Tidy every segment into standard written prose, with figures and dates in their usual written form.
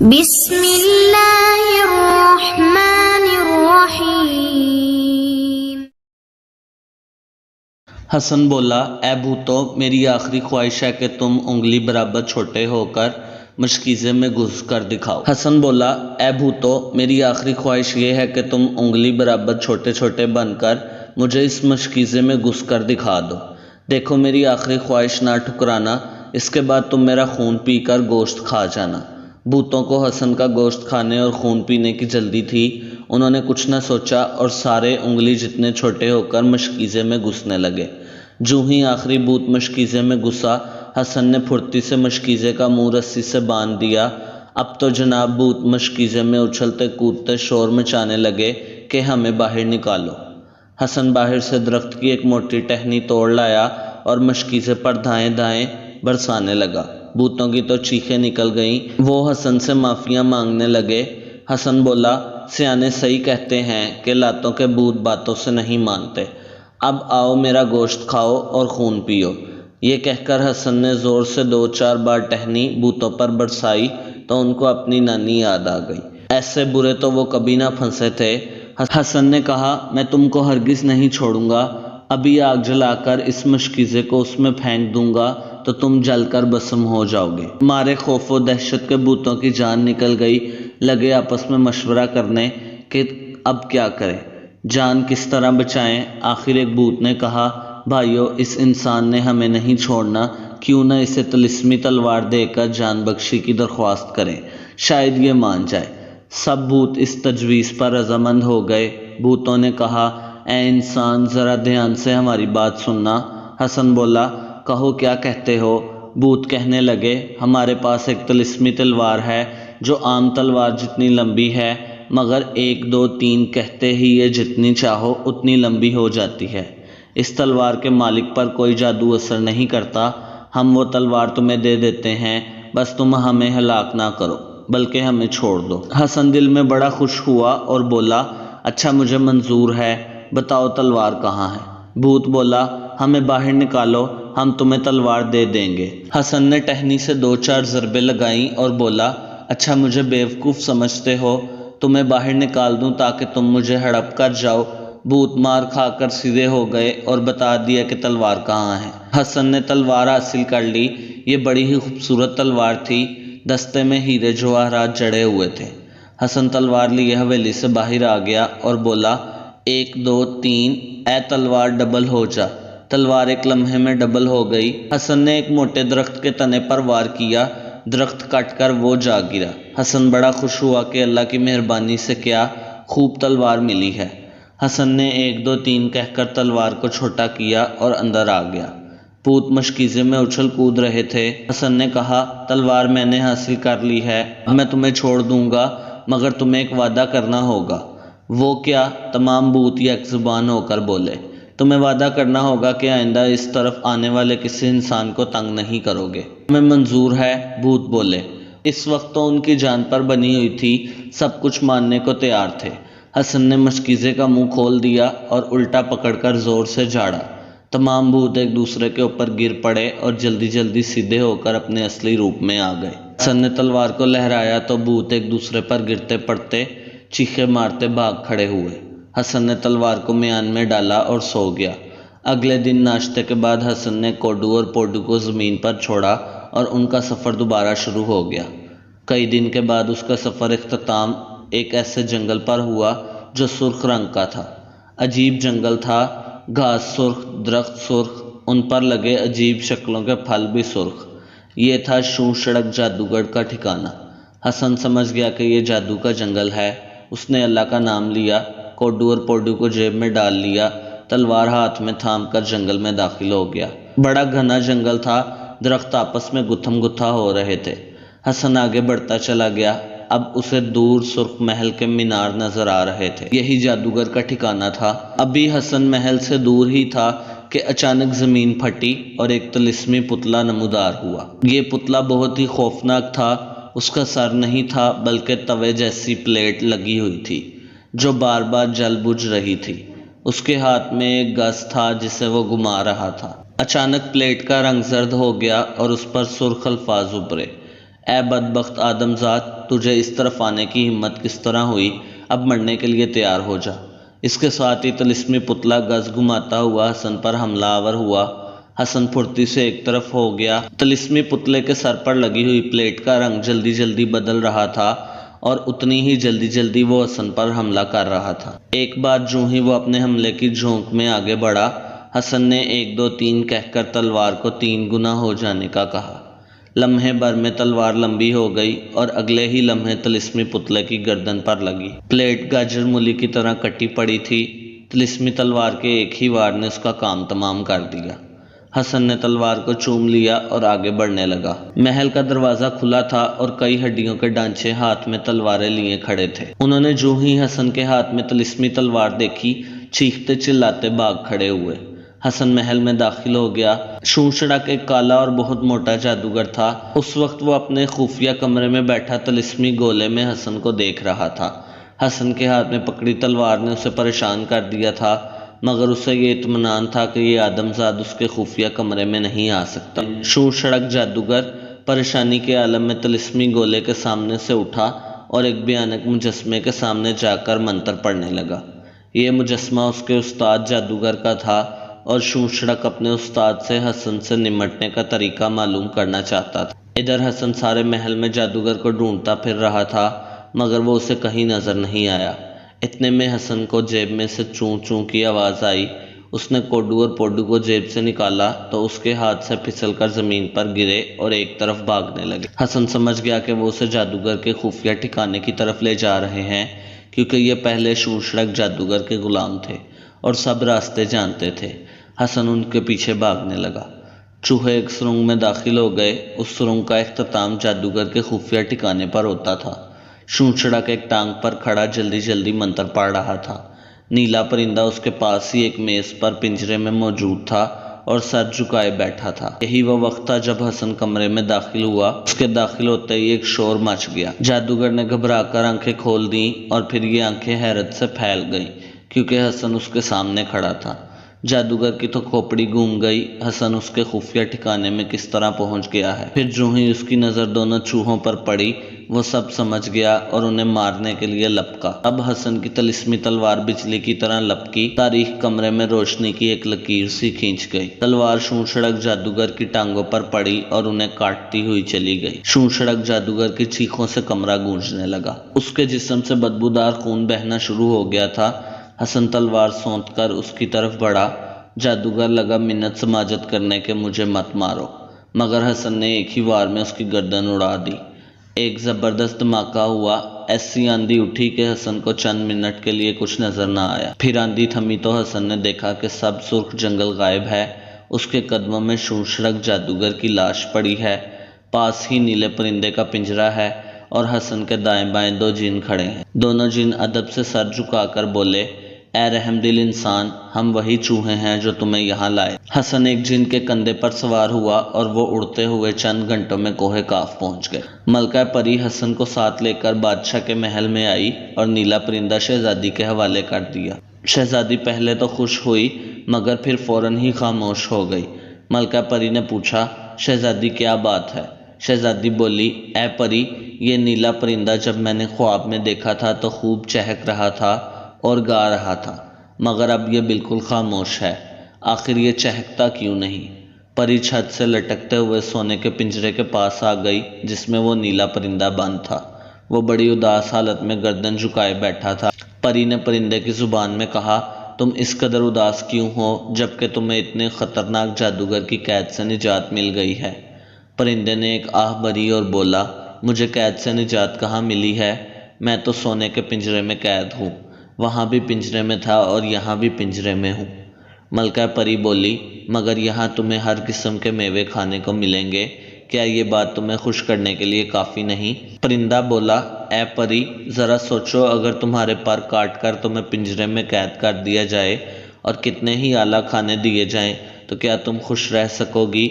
بسم اللہ الرحمن الرحیم۔ حسن بولا، اے بھوتو، میری آخری خواہش ہے کہ تم انگلی برابر چھوٹے ہو کر مشکیزے میں گھس کر دکھاؤ۔ حسن بولا، اے بھوتو، میری آخری خواہش یہ ہے کہ تم انگلی برابر چھوٹے چھوٹے بن کر مجھے اس مشکیزے میں گھس کر دکھا دو۔ دیکھو میری آخری خواہش نہ ٹھکرانا، اس کے بعد تم میرا خون پی کر گوشت کھا جانا۔ بھوتوں کو حسن کا گوشت کھانے اور خون پینے کی جلدی تھی۔ انہوں نے کچھ نہ سوچا اور سارے انگلی جتنے چھوٹے ہو کر مشکیزے میں گھسنے لگے۔ جو ہی آخری بھوت مشکیزے میں گھسا، حسن نے پھرتی سے مشکیزے کا منہ رسی سے باندھ دیا۔ اب تو جناب بھوت مشکیزے میں اچھلتے کودتے شور مچانے لگے کہ ہمیں باہر نکالو۔ حسن باہر سے درخت کی ایک موٹی ٹہنی توڑ لایا اور مشکیزے پر دھائیں دھائیں برسانے لگا۔ بھوتوں کی تو چیخیں نکل گئیں۔ وہ حسن سے معافیاں مانگنے لگے۔ حسن بولا، سیانے صحیح کہتے ہیں کہ لاتوں کے بھوت باتوں سے نہیں مانتے۔ اب آؤ میرا گوشت کھاؤ اور خون پیو۔ یہ کہہ کر حسن نے زور سے 2-4 بار ٹہنی بھوتوں پر برسائی تو ان کو اپنی نانی یاد آ گئی۔ ایسے برے تو وہ کبھی نہ پھنسے تھے۔ حسن نے کہا، میں تم کو ہرگز نہیں چھوڑوں گا۔ ابھی آگ جلا کر اس مشکیزے کو اس میں پھینک دوں گا تو تم جل کر بھسم ہو جاؤ گے۔ مارے خوف و دہشت کے بھوتوں کی جان نکل گئی۔ لگے آپس میں مشورہ کرنے کہ اب کیا کریں، جان کس طرح بچائیں۔ آخر ایک بھوت نے کہا، بھائیو، اس انسان نے ہمیں نہیں چھوڑنا، کیوں نہ اسے طلسمی تلوار دے کر جان بخشی کی درخواست کریں، شاید یہ مان جائے۔ سب بھوت اس تجویز پر رضامند ہو گئے۔ بھوتوں نے کہا، اے انسان، ذرا دھیان سے ہماری بات سننا۔ حسن بولا، کہو کیا کہتے ہو؟ بھوت کہنے لگے، ہمارے پاس ایک طلسمی تلوار ہے جو عام تلوار جتنی لمبی ہے، مگر 1 2 3 کہتے ہی یہ جتنی چاہو اتنی لمبی ہو جاتی ہے۔ اس تلوار کے مالک پر کوئی جادو اثر نہیں کرتا۔ ہم وہ تلوار تمہیں دے دیتے ہیں، بس تم ہمیں ہلاک نہ کرو بلکہ ہمیں چھوڑ دو۔ حسن دل میں بڑا خوش ہوا اور بولا، اچھا مجھے منظور ہے، بتاؤ تلوار کہاں ہے؟ بھوت بولا، ہمیں باہر نکالو، ہم تمہیں تلوار دے دیں گے۔ حسن نے ٹہنی سے 2-4 ضربیں لگائیں اور بولا، اچھا مجھے بیوقوف سمجھتے ہو؟ تمہیں باہر نکال دوں تاکہ تم مجھے ہڑپ کر جاؤ۔ بھوت مار کھا کر سیدھے ہو گئے اور بتا دیا کہ تلوار کہاں ہے۔ حسن نے تلوار حاصل کر لی۔ یہ بڑی ہی خوبصورت تلوار تھی، دستے میں ہیرے جواہرات جڑے ہوئے تھے۔ حسن تلوار لیے حویلی سے باہر آ گیا اور بولا، 1 2 3، اے تلوار ڈبل ہو جا۔ تلوار ایک لمحے میں ڈبل ہو گئی۔ حسن نے ایک موٹے درخت کے تنے پر وار کیا، درخت کٹ کر وہ جا گرا۔ حسن بڑا خوش ہوا کہ اللہ کی مہربانی سے کیا خوب تلوار ملی ہے۔ حسن نے 1 2 3 کہہ کر تلوار کو چھوٹا کیا اور اندر آ گیا۔ بھوت مشکیزے میں اچھل کود رہے تھے۔ حسن نے کہا، تلوار میں نے حاصل کر لی ہے، اب میں تمہیں چھوڑ دوں گا، مگر تمہیں ایک وعدہ کرنا ہوگا۔ وہ کیا؟ تمام بھوت یک زبان ہو کر بولے۔ تمہیں وعدہ کرنا ہوگا کہ آئندہ اس طرف آنے والے کسی انسان کو تنگ نہیں کرو گے۔ تمہیں منظور ہے؟ بھوت بولے۔ اس وقت تو ان کی جان پر بنی ہوئی تھی، سب کچھ ماننے کو تیار تھے۔ حسن نے مشکیزے کا منہ کھول دیا اور الٹا پکڑ کر زور سے جھاڑا۔ تمام بھوت ایک دوسرے کے اوپر گر پڑے اور جلدی جلدی سیدھے ہو کر اپنے اصلی روپ میں آ گئے۔ حسن نے تلوار کو لہرایا تو بھوت ایک دوسرے پر گرتے پڑتے چیخے مارتے بھاگ کھڑے ہوئے۔ حسن نے تلوار کو میان میں ڈالا اور سو گیا۔ اگلے دن ناشتے کے بعد حسن نے کوڈو اور پوڈو کو زمین پر چھوڑا اور ان کا سفر دوبارہ شروع ہو گیا۔ کئی دن کے بعد اس کا سفر اختتام ایک ایسے جنگل پر ہوا جو سرخ رنگ کا تھا۔ عجیب جنگل تھا، گھاس سرخ، درخت سرخ، ان پر لگے عجیب شکلوں کے پھل بھی سرخ۔ یہ تھا شوں شڑک جادوگر کا ٹھکانہ۔ حسن سمجھ گیا کہ یہ جادو کا جنگل ہے۔ اس نے اللہ کا نام لیا، کوڈو اور پوڈو کو جیب میں ڈال لیا، تلوار ہاتھ میں تھام کر جنگل میں داخل ہو گیا۔ بڑا گھنا جنگل تھا، درخت آپس میں گتھم گتھا ہو رہے تھے۔ حسن آگے بڑھتا چلا گیا۔ اب اسے دور سرخ محل کے مینار نظر آ رہے تھے۔ یہی جادوگر کا ٹھکانہ تھا۔ ابھی حسن محل سے دور ہی تھا کہ اچانک زمین پھٹی اور ایک طلسمی پتلا نمودار ہوا۔ یہ پتلا بہت ہی خوفناک تھا۔ اس کا سر نہیں تھا بلکہ توے جیسی پلیٹ لگی ہوئی تھی جو بار بار جل بجھ رہی تھی۔ اس کے ہاتھ میں ایک گز تھا جسے وہ گھما رہا تھا۔ اچانک پلیٹ کا رنگ زرد ہو گیا اور اس پر سرخ الفاظ ابھرے، اے بدبخت آدم ذات، تجھے اس طرف آنے کی ہمت کس طرح ہوئی؟ اب مرنے کے لیے تیار ہو جا۔ اس کے ساتھ ہی طلسمی پتلا گز گھماتا ہوا حسن پر حملہ آور ہوا۔ حسن پھرتی سے ایک طرف ہو گیا۔ طلسمی پتلے کے سر پر لگی ہوئی پلیٹ کا رنگ جلدی جلدی بدل رہا تھا اور اتنی ہی جلدی جلدی وہ حسن پر حملہ کر رہا تھا۔ ایک بار جوں ہی وہ اپنے حملے کی جھونک میں آگے بڑھا، حسن نے 1 2 3 کہہ کر تلوار کو 3 گنا ہو جانے کا کہا۔ لمحے بھر میں تلوار لمبی ہو گئی اور اگلے ہی لمحے طلسمی پتلے کی گردن پر لگی۔ پلیٹ گاجر مولی کی طرح کٹی پڑی تھی۔ طلسمی تلوار کے ایک ہی وار نے اس کا کام تمام کر دیا۔ حسن نے تلوار کو چوم لیا اور آگے بڑھنے لگا۔ محل کا دروازہ کھلا تھا اور کئی ہڈیوں کے ڈانچے ہاتھ میں تلواریں لیے کھڑے تھے۔ انہوں نے جو ہی حسن کے ہاتھ میں طلسمی تلوار دیکھی، چیختے چلاتے بھاگ کھڑے ہوئے۔ حسن محل میں داخل ہو گیا۔ شونشڑک ایک کالا اور بہت موٹا جادوگر تھا۔ اس وقت وہ اپنے خفیہ کمرے میں بیٹھا طلسمی گولے میں حسن کو دیکھ رہا تھا۔ حسن کے ہاتھ میں پکڑی تلوار نے اسے پریشان کر دیا تھا، مگر اسے یہ اطمینان تھا کہ یہ آدمزاد اس کے خفیہ کمرے میں نہیں آ سکتا۔ شونشڑک جادوگر پریشانی کے عالم میں طلسمی گولے کے سامنے سے اٹھا اور ایک بھیانک مجسمے کے سامنے جا کر منتر پڑھنے لگا۔ یہ مجسمہ اس کے استاد جادوگر کا تھا اور شونشڑک اپنے استاد سے حسن سے نمٹنے کا طریقہ معلوم کرنا چاہتا تھا۔ ادھر حسن سارے محل میں جادوگر کو ڈھونڈتا پھر رہا تھا، مگر وہ اسے کہیں نظر نہیں آیا۔ اتنے میں حسن کو جیب میں سے چوں چوں کی آواز آئی۔ اس نے کوڈو اور پوڈو کو جیب سے نکالا تو اس کے ہاتھ سے پھسل کر زمین پر گرے اور ایک طرف بھاگنے لگے۔ حسن سمجھ گیا کہ وہ اسے جادوگر کے خفیہ ٹھکانے کی طرف لے جا رہے ہیں، کیونکہ یہ پہلے شونشڑک جادوگر کے غلام تھے اور سب راستے جانتے تھے۔ حسن ان کے پیچھے بھاگنے لگا۔ چوہے ایک سرنگ میں داخل ہو گئے۔ اس سرنگ کا اختتام جادوگر کے خفیہ ٹھکانے پر ہوتا تھا۔ شونشڑک ایک ٹانگ پر کھڑا جلدی جلدی منتر پڑھ رہا تھا۔ نیلا پرندہ اس کے پاس ہی ایک میز پر پنجرے میں موجود تھا اور سر جھکائے بیٹھا تھا۔ یہی وہ وقت تھا جب حسن کمرے میں داخل ہوا۔ اس کے داخل ہوتے ہی ایک شور مچ گیا۔ جادوگر نے گھبرا کر آنکھیں کھول دیں اور پھر یہ آنکھیں حیرت سے پھیل گئیں، کیونکہ حسن اس کے سامنے کھڑا تھا۔ جادوگر کی تو کھوپڑی گھوم گئی۔ حسن اس کے خفیہ ٹھکانے میں کس طرح پہنچ گیا ہے؟ پھر جو ہی اس کی نظر دونوں چوہوں پر پڑی، وہ سب سمجھ گیا اور انہیں مارنے کے لیے لپکا۔ اب حسن کی طلسمی تلوار بجلی کی طرح لپکی۔ تاریک کمرے میں روشنی کی ایک لکیر سی کھینچ گئی۔ تلوار شونشڑک جادوگر کی ٹانگوں پر پڑی اور انہیں کاٹتی ہوئی چلی گئی۔ شونشڑک جادوگر کی چیخوں سے کمرہ گونجنے لگا۔ اس کے جسم سے بدبودار خون بہنا شروع ہو گیا تھا۔ حسن تلوار سونت کر اس کی طرف بڑھا۔ جادوگر لگا منت سماجت کرنے کے مجھے مت مارو، مگر حسن نے ایک ہی وار میں اس کی گردن اڑا دی۔ ایک زبردست دھماکہ ہوا۔ ایسی آندھی اٹھی کہ حسن کو چند منٹ کے لیے کچھ نظر نہ آیا۔ پھر آندھی تھمی تو حسن نے دیکھا کہ سب سرخ جنگل غائب ہے۔ اس کے قدموں میں شونشڑک جادوگر کی لاش پڑی ہے۔ پاس ہی نیلے پرندے کا پنجرہ ہے اور حسن کے دائیں بائیں 2 جن کھڑے ہیں۔ دونوں جن ادب سے سر جھکا کر بولے، اے رحم دل انسان، ہم وہی چوہے ہیں جو تمہیں یہاں لائے۔ حسن ایک جن کے کندھے پر سوار ہوا اور وہ اڑتے ہوئے چند گھنٹوں میں کوہ کاف پہنچ گئے۔ ملکہ پری حسن کو ساتھ لے کر بادشاہ کے محل میں آئی اور نیلا پرندہ شہزادی کے حوالے کر دیا۔ شہزادی پہلے تو خوش ہوئی، مگر پھر فوراً ہی خاموش ہو گئی۔ ملکہ پری نے پوچھا، شہزادی کیا بات ہے؟ شہزادی بولی، اے پری، یہ نیلا پرندہ جب میں نے خواب میں دیکھا تھا تو خوب چہک رہا تھا اور گا رہا تھا، مگر اب یہ بالکل خاموش ہے۔ آخر یہ چہکتا کیوں نہیں؟ پری چھت سے لٹکتے ہوئے سونے کے پنجرے کے پاس آ گئی جس میں وہ نیلا پرندہ بند تھا۔ وہ بڑی اداس حالت میں گردن جھکائے بیٹھا تھا۔ پری نے پرندے کی زبان میں کہا، تم اس قدر اداس کیوں ہو جبکہ تمہیں اتنے خطرناک جادوگر کی قید سے نجات مل گئی ہے؟ پرندے نے ایک آہ بھری اور بولا، مجھے قید سے نجات کہاں ملی ہے؟ میں تو سونے کے پنجرے میں قید ہوں۔ وہاں بھی پنجرے میں تھا اور یہاں بھی پنجرے میں ہوں۔ ملکہ پری بولی، مگر یہاں تمہیں ہر قسم کے میوے کھانے کو ملیں گے، کیا یہ بات تمہیں خوش کرنے کے لیے کافی نہیں؟ پرندہ بولا، اے پری، ذرا سوچو، اگر تمہارے پر کاٹ کر تمہیں پنجرے میں قید کر دیا جائے اور کتنے ہی اعلیٰ کھانے دیے جائیں تو کیا تم خوش رہ سکو گی؟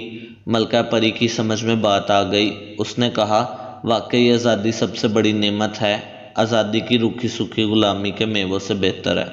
ملکہ پری کی سمجھ میں بات آ گئی۔ اس نے کہا، واقعی آزادی سب سے بڑی نعمت ہے۔ آزادی کی روکھی سوکھی غلامی کے میووں سے بہتر ہے۔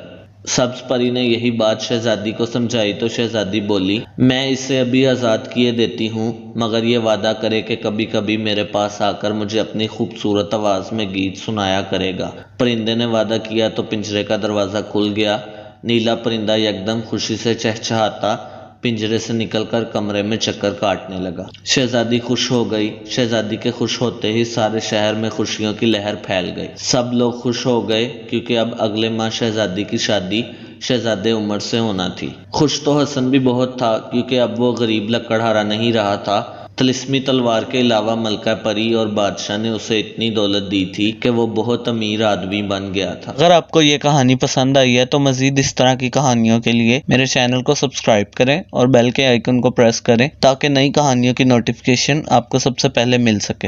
سبز پری نے یہی بات شہزادی کو سمجھائی تو شہزادی بولی میں اسے ابھی آزاد کیے دیتی ہوں مگر یہ وعدہ کرے کہ کبھی کبھی میرے پاس آ کر مجھے اپنی خوبصورت آواز میں گیت سنایا کرے گا۔ پرندے نے وعدہ کیا تو پنجرے کا دروازہ کھل گیا۔ نیلا پرندہ یکدم خوشی سے چہچہاتا پنجرے سے نکل کر کمرے میں چکر کاٹنے لگا۔ شہزادی خوش ہو گئی۔ شہزادی کے خوش ہوتے ہی سارے شہر میں خوشیوں کی لہر پھیل گئی۔ سب لوگ خوش ہو گئے کیونکہ اب اگلے ماہ شہزادی کی شادی شہزادے عمر سے ہونا تھی۔ خوش تو حسن بھی بہت تھا کیونکہ اب وہ غریب لکڑہارا نہیں رہا تھا۔ طلسمی تلوار کے علاوہ ملکہ پری اور بادشاہ نے اسے اتنی دولت دی تھی کہ وہ بہت امیر آدمی بن گیا تھا۔ اگر آپ کو یہ کہانی پسند آئی ہے تو مزید اس طرح کی کہانیوں کے لیے میرے چینل کو سبسکرائب کریں اور بیل کے آئیکن کو پریس کریں تاکہ نئی کہانیوں کی نوٹیفیکیشن آپ کو سب سے پہلے مل سکے۔